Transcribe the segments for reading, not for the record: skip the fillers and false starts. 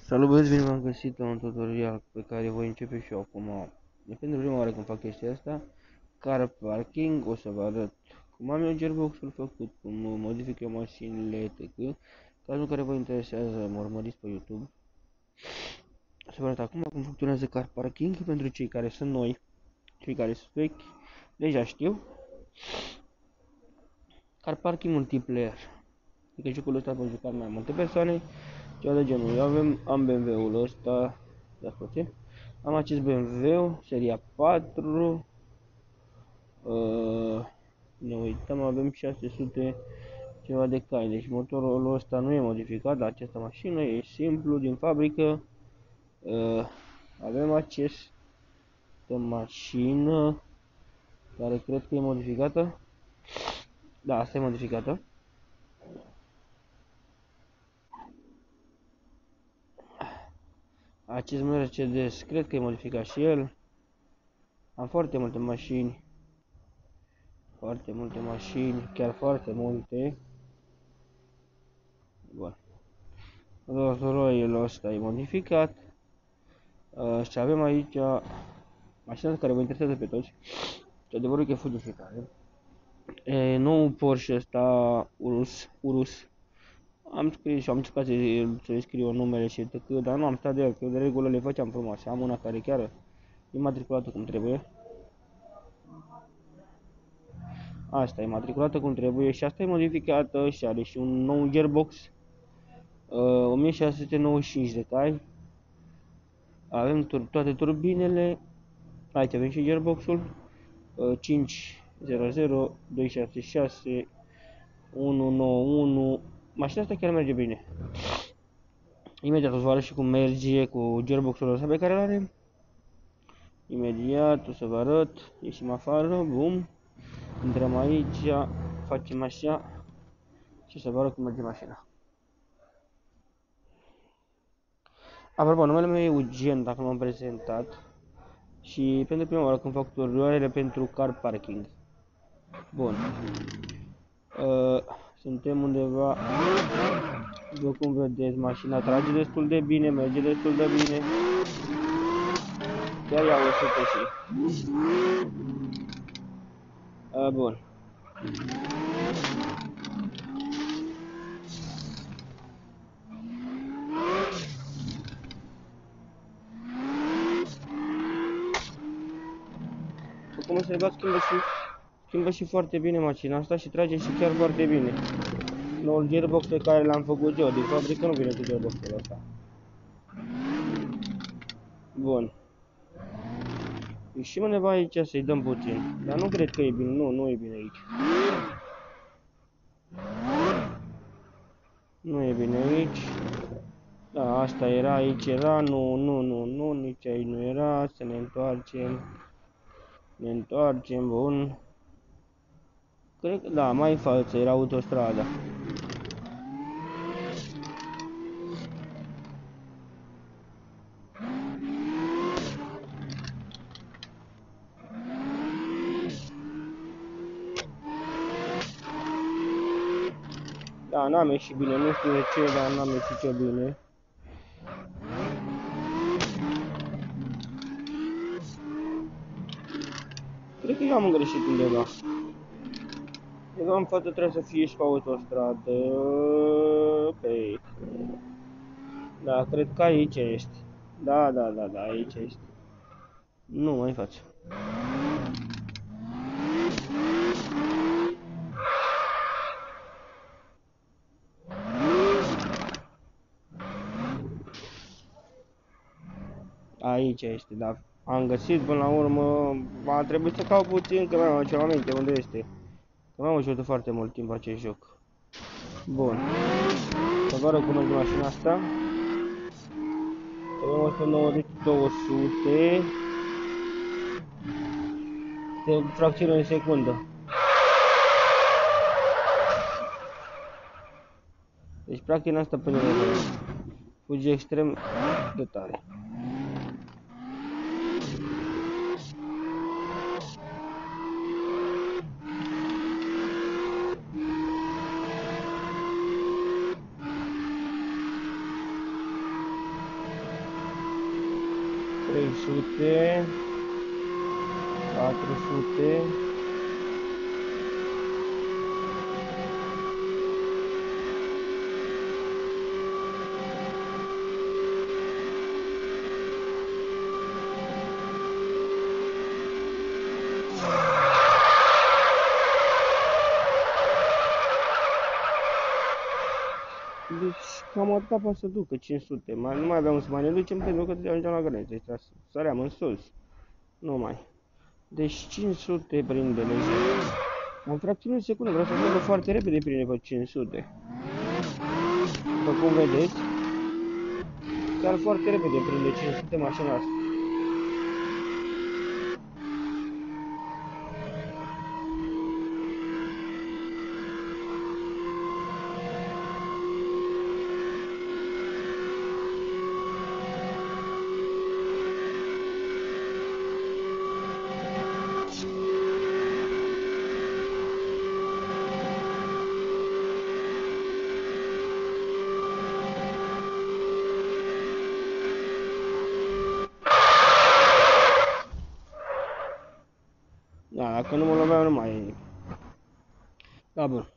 Salut băieți, bine v-am găsit la un tutorial pe care voi începe și eu acum. E pentru prima oară când fac chestia asta. Car parking, o să vă arăt cum am eu gearbox-ul făcut, cum modific eu mașinile, etc. Cazul în care vă interesează, mă urmăriți pe YouTube. O să vă arăt acum cum funcționează car parking pentru cei care sunt noi, cei care sunt vechi, deja știu. Car parking multiplayer. Adică jocul ăsta pot juca mai multe persoane, ceva de genul. Eu am BMW-ul ăsta, da, scoate. Am acest BMW, seria 4. Ne uităm, avem 600 ceva de cai. Deci motorul ăsta nu e modificat la această mașină, e simplu din fabrică. Avem această mașină care cred că e modificată. Da, asta e modificată. Acest Mercedes, cred că e modificat și el. Am foarte multe mașini. Chiar foarte multe. Bun. Rolls Royce-ul ăsta e modificat. Și avem aici mașina care vă interesează pe toți. Și adevărul că e full fiecare. Nou Porsche ăsta Urus. Am scris și am încercat să-i scriu numele și etc. Dar nu am stat de el, că de regulă le făceam frumoase. Am una care chiar e matriculată cum trebuie. Asta e matriculată cum trebuie și asta e modificată și are și un nou gearbox. 1695 de cai. Avem toate turbinele. Aici avem și gearboxul. 500 266 191. Mașina asta chiar merge bine. Imediat o să vă arăt și cum merge cu gearboxul ăsta pe care îl are. Imediat o să vă arăt. Ieșim afară, bum. Intrăm aici, facem așa și să vă arăt cum merge mașina. Apropo, numele meu e Eugen, dacă m-am prezentat. Și pentru prima oară când fac tutorialele pentru car parking. Bun. Suntem undeva. După cum vedeți, mașina trage destul de bine, merge destul de bine. Chiar ia 100 și. Bun. Cum observați, schimbă și foarte bine mașina asta și trage și chiar foarte bine. Noul gearbox pe care l-am făcut eu, din fabrică nu vine cu gearboxul ăsta. Bun. Ieșim undeva aici să-i dăm puțin, dar nu cred că e bine, nu e bine aici. Nu e bine aici. Da, asta era, aici era, nu, nici aici nu era, să ne întoarcem. Ne întoarcem, bun. Cred că, da, mai în față era autostrada. Da, n-am ieșit bine, nu știu de ce, dar n-am ieșit ce bine. Cred că eu am greșit undeva. Undeva în față trebuie să fie și pe autostradă. Ok. Da, cred că aici este. Da, aici este. Nu, mai în față. Aici este, da. Am găsit până la urmă, a trebuit să caut puțin, că mi-am ceva aminte unde este. Că m-am jucat foarte mult timp acest joc. Bun. Să vă arăt cum merge mașina asta. Avem 190 200 de fracțiune de secundă. Deci practic n-am stat pe nimeni. Fuge extrem de tare. 300, 400, deci cam atâta poate să ducă, 500. Nu mai aveam să mai ne ducem pentru că ajungeam la graniță. Deci săream în sus. Nu mai. Deci 500 prinde lejer. În fracțiune de secundă vreau să mergă foarte repede prinde pe 500. După cum vedeți, chiar foarte repede prinde 500 mașina asta. Da, dacă nu mă loveam, nu mai e nimic. Da, bun.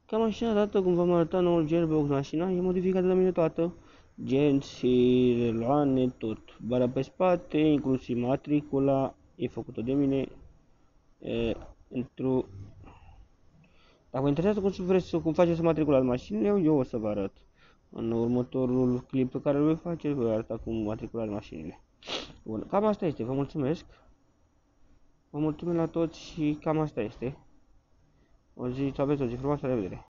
Ca mașina dată, cum v-am arătat, noul gearbox, mașina e modificată de mine toată. Genți, reloane, tot. Bara pe spate, inclusiv matricula, e făcută de mine. Dacă vă interesează cum faceți matricula mașinile, eu o să vă arăt. În următorul clip pe care îl voi face, voi arăta cum matriculați mașinile. Bun, cam asta este, vă mulțumesc. Vă mulțumim la toți și cam asta este. O zi, să aveți o zi frumoasă, la revedere!